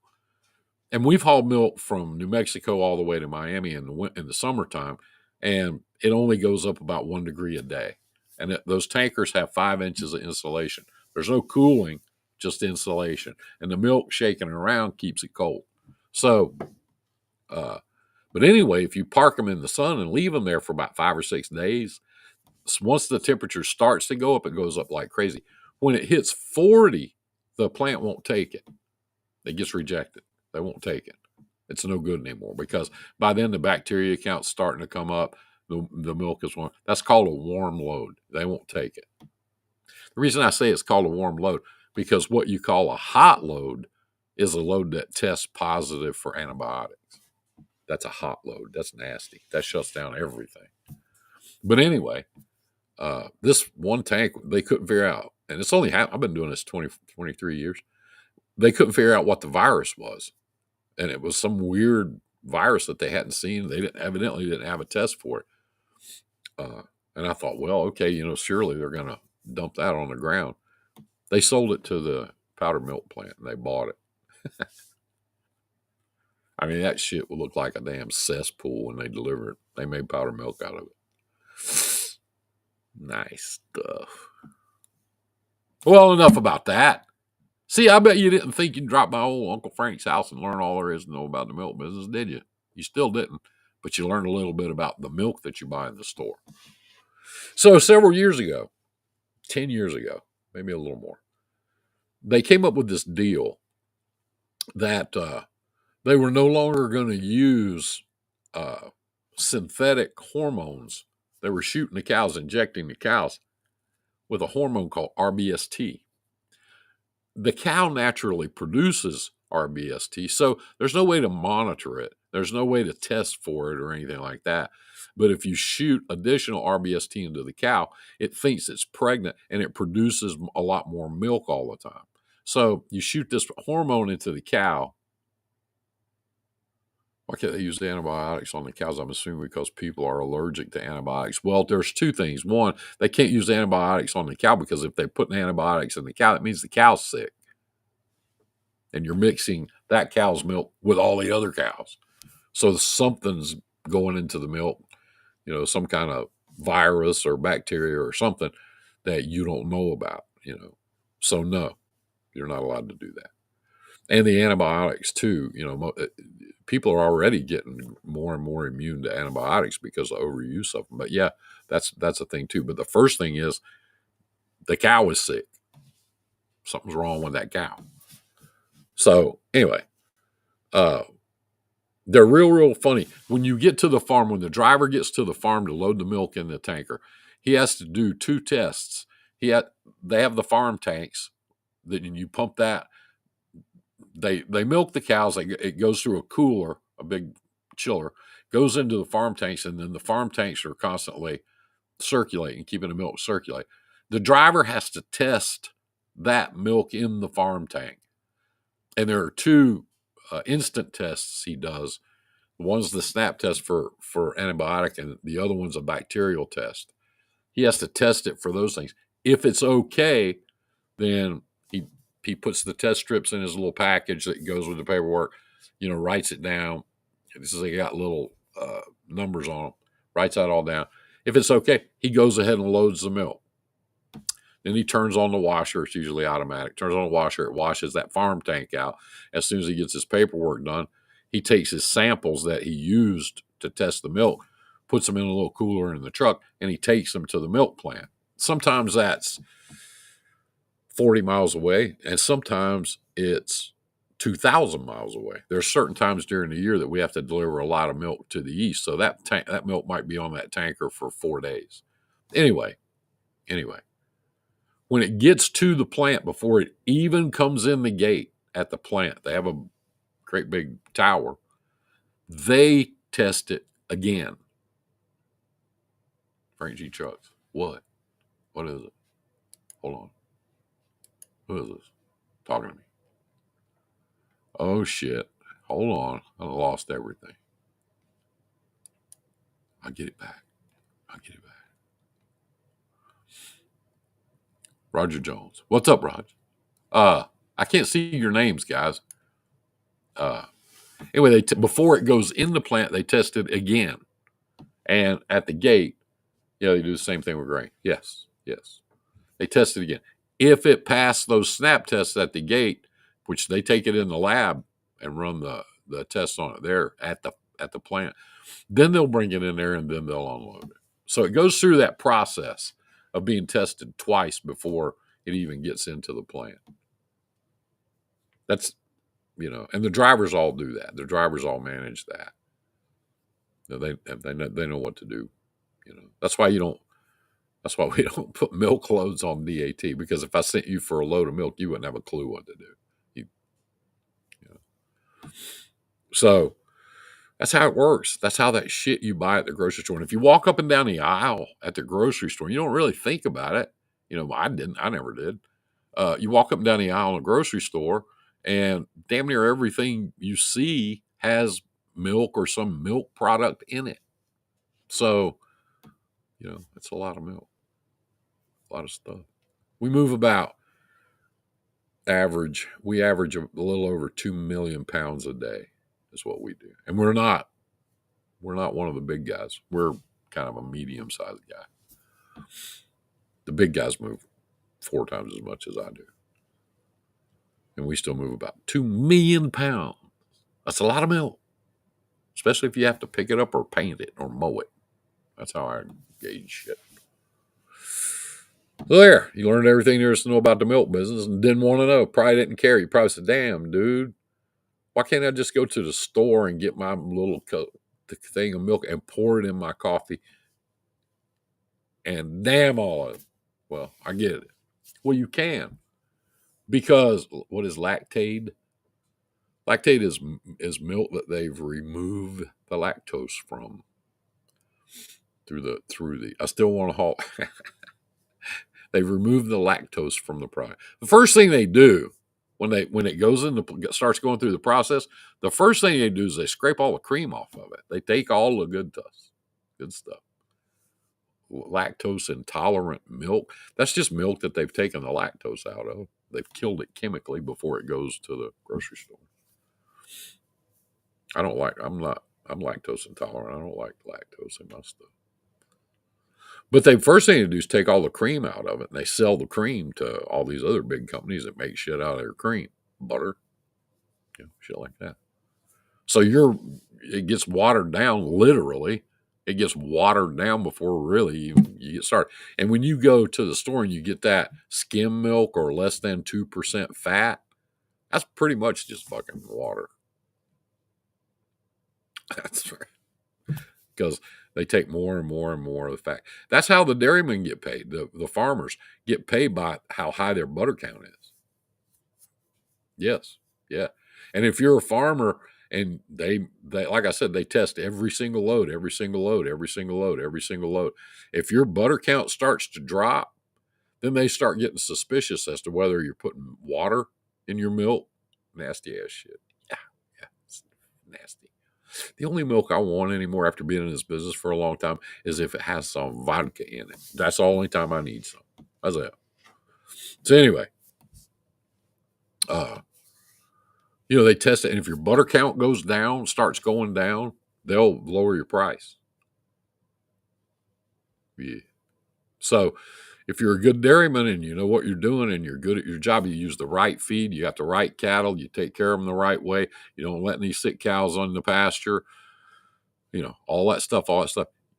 Speaker 1: And we've hauled milk from New Mexico all the way to Miami in the summertime, and it only goes up about 1 degree a day. And those tankers have 5 inches of insulation. There's no cooling, just insulation. And the milk shaking around keeps it cold. So, but anyway, if you park them in the sun and leave them there for about 5 or 6 days, once the temperature starts to go up, it goes up like crazy. When it hits 40, the plant won't take it. It gets rejected. They won't take it. It's no good anymore because by then the bacteria count's starting to come up. The milk is warm. That's called a warm load. They won't take it. The reason I say it's called a warm load, because what you call a hot load is a load that tests positive for antibiotics. That's a hot load. That's nasty. That shuts down everything. But anyway, this one tank, they couldn't figure out, and it's only I've been doing this 23 years. They couldn't figure out what the virus was. And it was some weird virus that they hadn't seen. They evidently didn't have a test for it. And I thought, well, okay, surely they're going to dump that on the ground. They sold it to the powdered milk plant, and they bought it. I mean, that shit would look like a damn cesspool when they delivered it. They made powdered milk out of it. Nice stuff. Well, enough about that. See, I bet you didn't think you'd drop by old Uncle Frank's house and learn all there is to know about the milk business, did you? You still didn't, but you learned a little bit about the milk that you buy in the store. So several years ago, 10 years ago, maybe a little more, they came up with this deal that they were no longer going to use synthetic hormones. They were shooting the cows, injecting the cows with a hormone called RBST. The cow naturally produces RBST, so there's no way to monitor it. There's no way to test for it or anything like that. But if you shoot additional RBST into the cow, it thinks it's pregnant and it produces a lot more milk all the time. So you shoot this hormone into the cow. Why can't they use antibiotics on the cows? I'm assuming because people are allergic to antibiotics. Well, there's two things. One, they can't use antibiotics on the cow because if they put antibiotics in the cow, that means the cow's sick. And you're mixing that cow's milk with all the other cows. So something's going into the milk, some kind of virus or bacteria or something that you don't know about, So no, you're not allowed to do that. And the antibiotics too, people are already getting more and more immune to antibiotics because of overuse of them. But yeah, that's a thing too. But the first thing is the cow is sick. Something's wrong with that cow. So anyway, they're real funny. When you get to the farm, when the driver gets to the farm to load the milk in the tanker, he has to do 2 tests. They have the farm tanks that you pump that. They milk the cows. It goes through a cooler, a big chiller, goes into the farm tanks, and then the farm tanks are constantly circulating, keeping the milk circulate. The driver has to test that milk in the farm tank. And there are 2 instant tests he does. One's the SNAP test for antibiotic, and the other one's a bacterial test. He has to test it for those things. If it's okay, then he puts the test strips in his little package that goes with the paperwork, writes it down. They got little numbers on them, writes that all down. If it's okay, he goes ahead and loads the milk. Then he turns on the washer. It's usually automatic. Turns on the washer. It washes that farm tank out. As soon as he gets his paperwork done, he takes his samples that he used to test the milk, puts them in a little cooler in the truck, and he takes them to the milk plant. Sometimes that's 40 miles away, and sometimes it's 2,000 miles away. There's certain times during the year that we have to deliver a lot of milk to the east, so that milk might be on that tanker for 4 days. Anyway, when it gets to the plant, before it even comes in the gate at the plant, they have a great big tower. They test it again. Frank G. Trucks. What? What is it? Hold on. Who is this talking to me? Oh, shit. Hold on. I lost everything. I'll get it back. Roger Jones. What's up, Rog? I can't see your names, guys. Anyway, before it goes in the plant, they test it again. And at the gate, they do the same thing with grain. Yes. They test it again. If it passed those snap tests at the gate, which they take it in the lab and run the tests on it there at the plant, then they'll bring it in there and then they'll unload it. So it goes through that process of being tested twice before it even gets into the plant. That's, and the drivers all do that. The drivers all manage that. They know what to do. That's why we don't put milk loads on DAT, because if I sent you for a load of milk, you wouldn't have a clue what to do. So that's how it works. That's how that shit you buy at the grocery store. And if you walk up and down the aisle at the grocery store, you don't really think about it. I never did. You walk up and down the aisle in a grocery store, and damn near everything you see has milk or some milk product in it. So, it's a lot of milk, a lot of stuff. We move we average a little over 2 million pounds a day is what we do. And we're not one of the big guys. We're kind of a medium-sized guy. The big guys move 4 times as much as I do. And we still move about 2 million pounds. That's a lot of milk, especially if you have to pick it up or paint it or mow it. That's how I gauge shit. So there, you learned everything there is to know about the milk business and didn't want to know. Probably didn't care. You probably said, damn, dude, why can't I just go to the store and get my little thing of milk and pour it in my coffee and damn all of it? Well, I get it. Well, you can, because what is Lactaid? Lactaid is milk that they've removed the lactose from through the. I still want to halt. They've removed the lactose from the product. The first thing they do when it goes starts going through the process, the first thing they do is they scrape all the cream off of it. They take all the good stuff. Lactose intolerant milk. That's just milk that they've taken the lactose out of. They've killed it chemically before it goes to the grocery store. I'm lactose intolerant. I don't like lactose in my stuff. But the first thing they do is take all the cream out of it, and they sell the cream to all these other big companies that make shit out of their cream, butter, shit like that. So it gets watered down, literally. It gets watered down before really you get started. And when you go to the store and you get that skim milk or less than 2% fat, that's pretty much just fucking water. That's right. Because they take more and more and more of the fat. That's how the dairymen get paid. The farmers get paid by how high their butter count is. Yes. Yeah. And if you're a farmer and they like I said, they test every single load. If your butter count starts to drop, then they start getting suspicious as to whether you're putting water in your milk. Nasty ass shit. Yeah. It's nasty. The only milk I want anymore after being in this business for a long time is if it has some vodka in it. That's the only time I need some. How's that? So anyway, they test it, and if your butter count starts going down, they'll lower your price. Yeah. So if you're a good dairyman and you know what you're doing and you're good at your job, you use the right feed, you got the right cattle, you take care of them the right way, you don't let any sick cows on the pasture, all that stuff.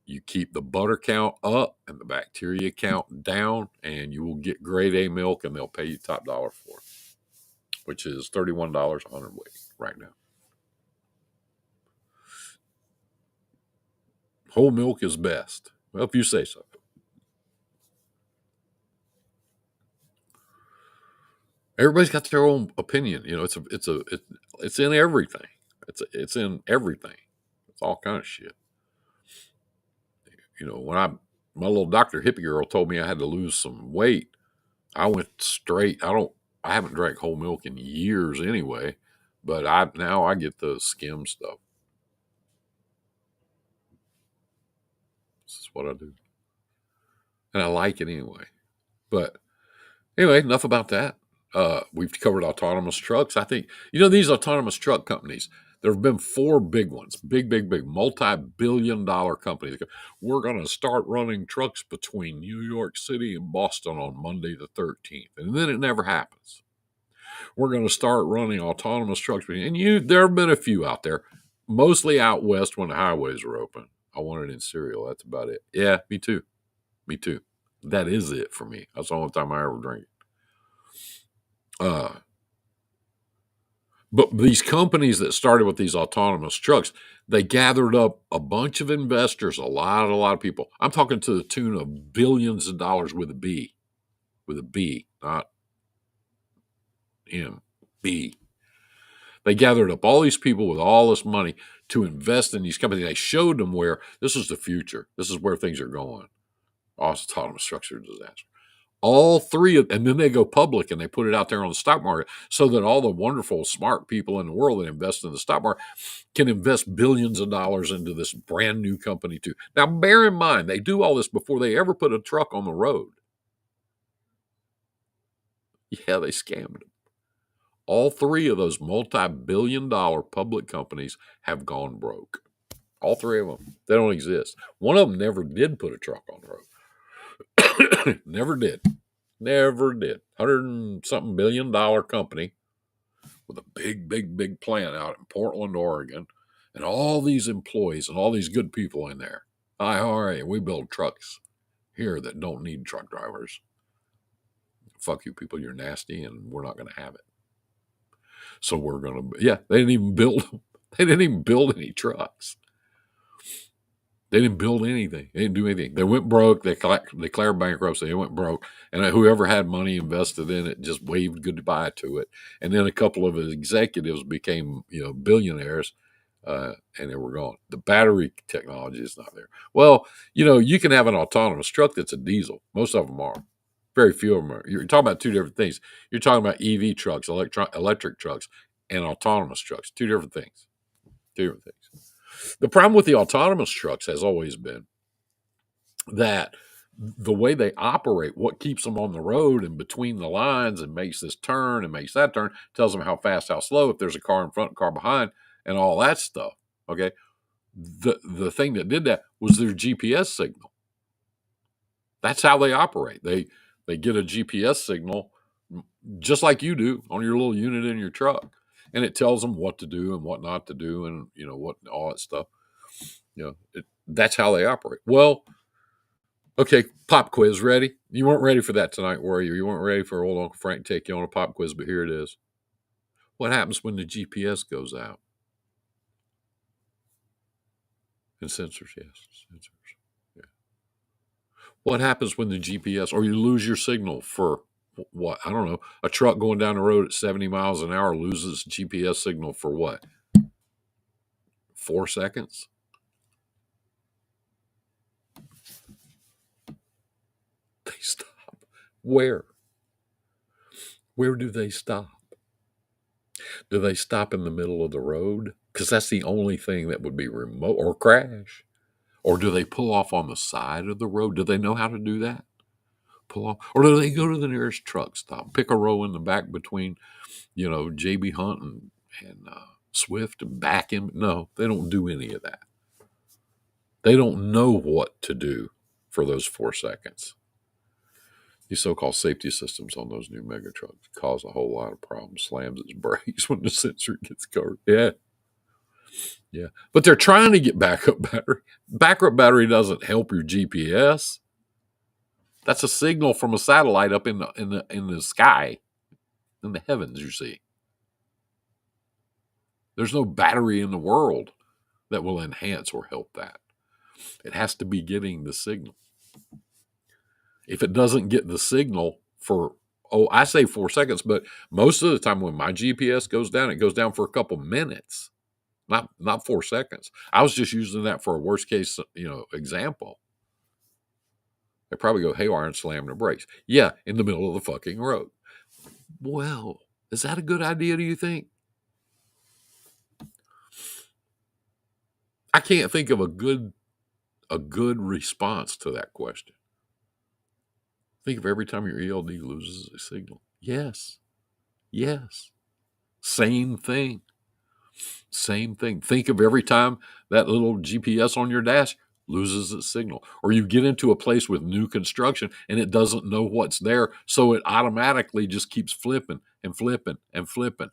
Speaker 1: You keep the butter count up and the bacteria count down, and you will get grade A milk, and they'll pay you top dollar for it. which is $31 a hundredweight right now. Whole milk is best. Well, if you say so. Everybody's got their own opinion. It's in everything. It's in everything. It's all kind of shit. When my little doctor hippie girl told me I had to lose some weight, I went straight. I haven't drank whole milk in years anyway, but now I get the skim stuff. This is what I do, and I like it anyway. But anyway, enough about that. We've covered autonomous trucks. I think these autonomous truck companies. There have been 4 big ones, big, multi-billion-dollar companies. We're going to start running trucks between New York City and Boston on Monday the 13th, and then it never happens. We're going to start running autonomous trucks, and there have been a few out there, mostly out west when the highways are open. I want it in cereal. That's about it. Yeah, me too. That is it for me. That's the only time I ever drink it. But these companies that started with these autonomous trucks, they gathered up a bunch of investors, a lot of people. I'm talking to the tune of billions of dollars with a B, not M, B. They gathered up all these people with all this money to invest in these companies. They showed them where this is the future. This is where things are going. Autonomous trucks are a disaster. All 3 and then they go public and they put it out there on the stock market so that all the wonderful, smart people in the world that invest in the stock market can invest billions of dollars into this brand new company too. Now, bear in mind, they do all this before they ever put a truck on the road. Yeah, they scammed them. All 3 of those multi-billion-dollar public companies have gone broke. All 3 of them. They don't exist. One of them never did put a truck on the road. Never did. 100-something billion dollar company with a big plant out in Portland, Oregon, and all these employees and all these good people in there. IRA, we build trucks here that don't need truck drivers. Fuck you people, you're nasty, and we're not going to have it. So we're going to, they didn't even build any trucks. They didn't build anything. They didn't do anything. They went broke. They declared bankruptcy. They went broke. And whoever had money invested in it just waved goodbye to it. And then a couple of executives became, billionaires, and they were gone. The battery technology is not there. Well, you can have an autonomous truck that's a diesel. Most of them are. Very few of them are. You're talking about 2 different things. You're talking about EV trucks, electric trucks, and autonomous trucks. 2 different things. 2 different things. The problem with the autonomous trucks has always been that the way they operate, what keeps them on the road and between the lines and makes this turn and makes that turn, tells them how fast, how slow, if there's a car in front, car behind, and all that stuff. Okay. The thing that did that was their GPS signal. That's how they operate. They get a GPS signal just like you do on your little unit in your truck. And it tells them what to do and what not to do, and what all that stuff. That's how they operate. Well, okay, pop quiz ready? You weren't ready for that tonight, were you? You weren't ready for old Uncle Frank to take you on a pop quiz, but here it is. What happens when the GPS goes out? And sensors, yes, sensors. Yeah. What happens when the GPS, or you lose your signal for what? I don't know. A truck going down the road at 70 miles an hour loses GPS signal for what? 4 seconds? They stop. Where? Where do they stop? Do they stop in the middle of the road? Because that's the only thing that would be remote, or crash. Or do they pull off on the side of the road? Do they know how to do that? Pull off? Or do they go to the nearest truck stop, pick a row in the back between, J.B. Hunt and Swift and back in? No, they don't do any of that. They don't know what to do for those 4 seconds. These so-called safety systems on those new mega trucks cause a whole lot of problems. Slams its brakes when the sensor gets covered. Yeah. But they're trying to get backup battery. Backup battery doesn't help your GPS. That's a signal from a satellite up in the sky, in the heavens, you see. There's no battery in the world that will enhance or help that. It has to be getting the signal. If it doesn't get the signal for, I say 4 seconds, but most of the time when my GPS goes down, it goes down for a couple minutes, not 4 seconds. I was just using that for a worst case, example. They probably go haywire and slam their brakes. Yeah, in the middle of the fucking road. Well, is that a good idea, do you think? I can't think of a good response to that question. Think of every time your ELD loses a signal. Yes. Same thing. Think of every time that little GPS on your dash loses its signal, or you get into a place with new construction and it doesn't know what's there, so it automatically just keeps flipping and flipping and flipping.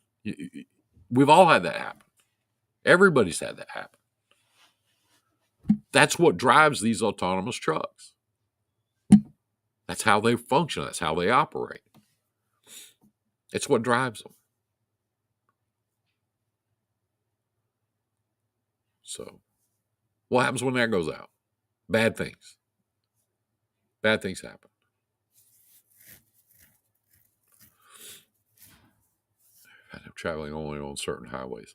Speaker 1: We've all had that happen. Everybody's had that happen. That's what drives these autonomous trucks. That's how they function. That's how they operate. It's what drives them. So, what happens when that goes out? Bad things. Bad things happen. I'm traveling only on certain highways.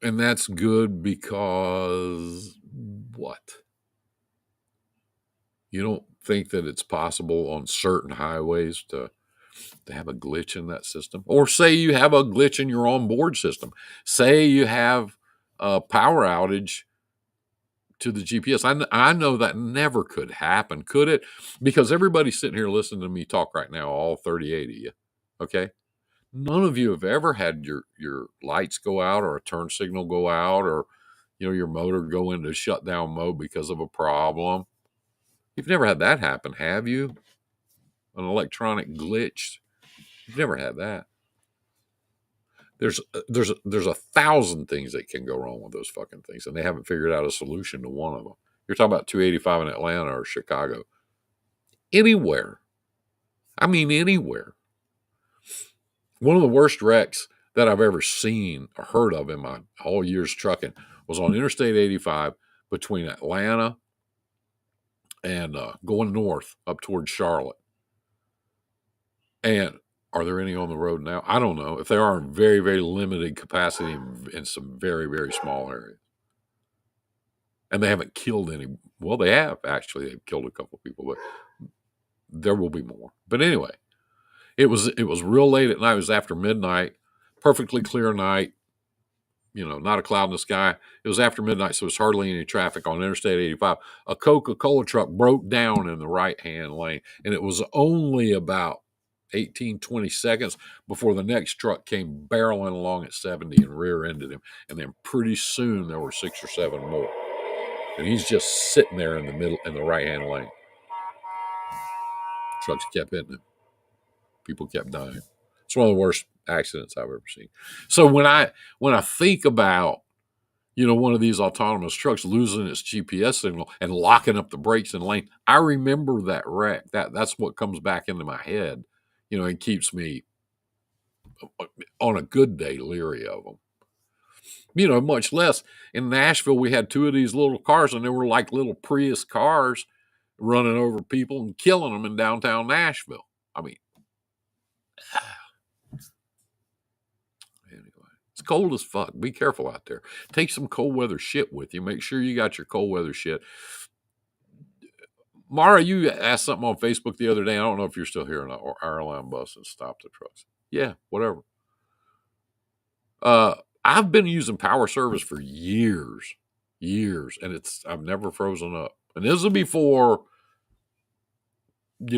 Speaker 1: And that's good because what? You don't think that it's possible on certain highways to have a glitch in that system? Or say you have a glitch in your onboard system. Say you have a power outage to the GPS. I know that never could happen, could it? Because everybody's sitting here listening to me talk right now, all 38 of you. Okay? None of you have ever had your lights go out or a turn signal go out or your motor go into shutdown mode because of a problem. You've never had that happen, have you? An electronic glitch. You've never had that. There's 1,000 things that can go wrong with those fucking things, and they haven't figured out a solution to one of them. You're talking about 285 in Atlanta or Chicago. Anywhere. I mean, anywhere. One of the worst wrecks that I've ever seen or heard of in my whole years trucking was on Interstate 85 between Atlanta and going north up towards Charlotte. And are there any on the road now? I don't know. If there are, very, very limited capacity in some very, very small areas. And they haven't killed any. Well, they have, actually. They've killed a couple people, but there will be more. But anyway, it was real late at night. It was after midnight, perfectly clear night, not a cloud in the sky. It was after midnight, so there's hardly any traffic on Interstate 85. A Coca-Cola truck broke down in the right-hand lane, and it was only about 18, 20 seconds before the next truck came barreling along at 70 and rear-ended him. And then pretty soon there were 6 or 7 more. And he's just sitting there in the middle, in the right-hand lane. Trucks kept hitting him. People kept dying. It's one of the worst accidents I've ever seen. So when I think about, one of these autonomous trucks losing its GPS signal and locking up the brakes in the lane, I remember that wreck. That's what comes back into my head, and keeps me, on a good day, leery of them. Much less in Nashville, we had 2 of these little cars, and they were like little Prius cars running over people and killing them in downtown Nashville. I mean, anyway, it's cold as fuck. Be careful out there. Take some cold weather shit with you. Make sure you got your cold weather shit. Mara, you asked something on Facebook the other day. I don't know if you're still here or not. Or airline bus and stop the trucks. Yeah, whatever. I've been using Power Service for years, and I've never frozen up. And this is before,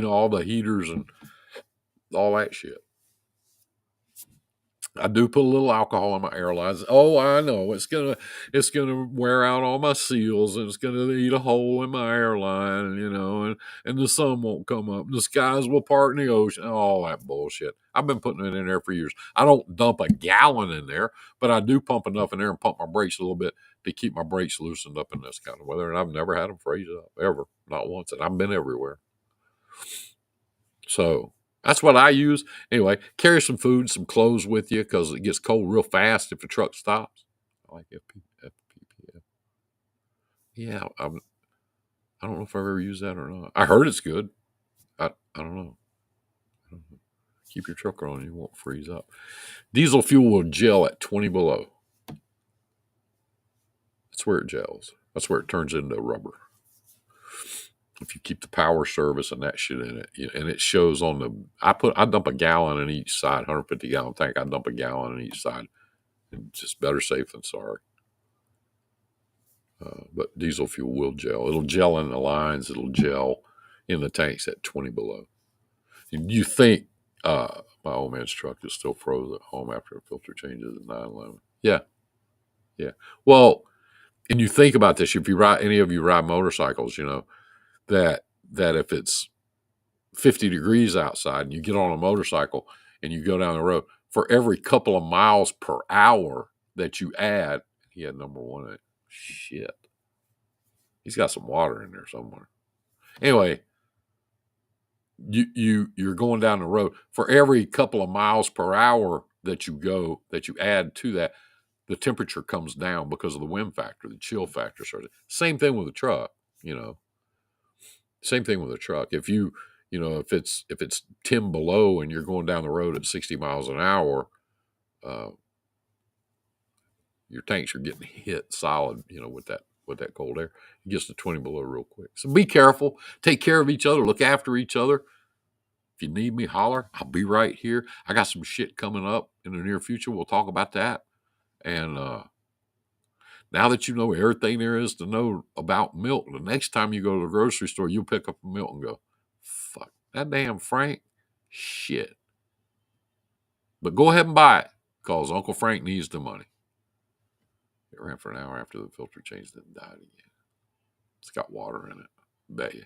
Speaker 1: all the heaters and all that shit. I do put a little alcohol in my airlines. Oh, I know it's gonna wear out all my seals, and it's gonna eat a hole in my airline, and the sun won't come up, and the skies will part in the ocean, all that bullshit. I've been putting it in there for years. I don't dump a gallon in there, but I do pump enough in there and pump my brakes a little bit to keep my brakes loosened up in this kind of weather. And I've never had them freeze up ever, not once, and I've been everywhere. So That's what I use. Anyway, carry some food, some clothes with you because it gets cold real fast if the truck stops. I like FPPF. Yeah, I don't know if I've ever used that or not. I heard it's good. I don't know. I don't know. Keep your truck on, you won't freeze up. Diesel fuel will gel at 20 below. That's where it gels. That's where it turns into rubber. If you keep the power service and that shit in it, and it shows on the. I dump a gallon in each side, 150 gallon tank. I dump a gallon in each side. And just better safe than sorry. But diesel fuel will gel. It'll gel in the lines. It'll gel in the tanks at 20 below. You think my old man's truck is still froze at home after a filter changes at 911? Yeah, yeah. Well, and you think about this. If you ride, any of you ride motorcycles, you know that if it's 50 degrees outside and you get on a motorcycle and you go down the road, for every couple of miles per hour that you add, he had number one. Shit, he's got some water in there somewhere. Anyway, you're going down the road, for every couple of miles per hour that you add to that, the temperature comes down because of the wind factor, the chill factor starts. Same thing with a truck, you know. Same thing with a truck. If if it's 10 below and you're going down the road at 60 miles an hour, uh, your tanks are getting hit solid, with that cold air. It gets to 20 below real quick. So be careful. Take care of each other. Look after each other. If you need me, holler. I'll be right here. I got some shit coming up in the near future. We'll talk about that. And now that you know everything there is to know about milk, the next time you go to the grocery store, you'll pick up a milk and go, fuck, that damn Frank, shit. But go ahead and buy it because Uncle Frank needs the money. It ran for an hour after the filter changed and died again. It's got water in it. Bet you.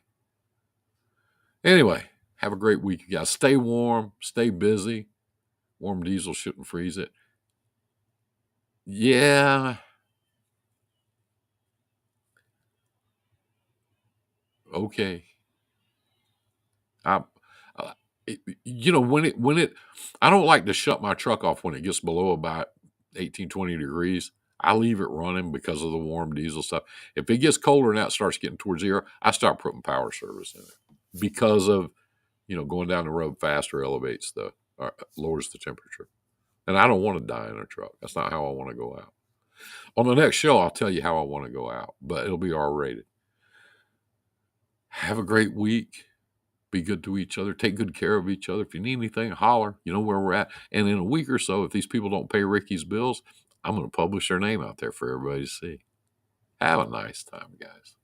Speaker 1: Anyway, have a great week, you guys. Stay warm, stay busy. Warm diesel shouldn't freeze it. Yeah. Okay. I, when it, I don't like to shut my truck off when it gets below about 18, 20 degrees. I leave it running because of the warm diesel stuff. If it gets colder and that starts getting towards zero, I start putting power service in it because of, going down the road faster elevates lowers the temperature. And I don't want to die in a truck. That's not how I want to go out. On the next show, I'll tell you how I want to go out, but it'll be R rated. Have a great week. Be good to each other. Take good care of each other. If you need anything, holler. You know where we're at. And in a week or so, if these people don't pay Ricky's bills, I'm going to publish their name out there for everybody to see. Have a nice time, guys.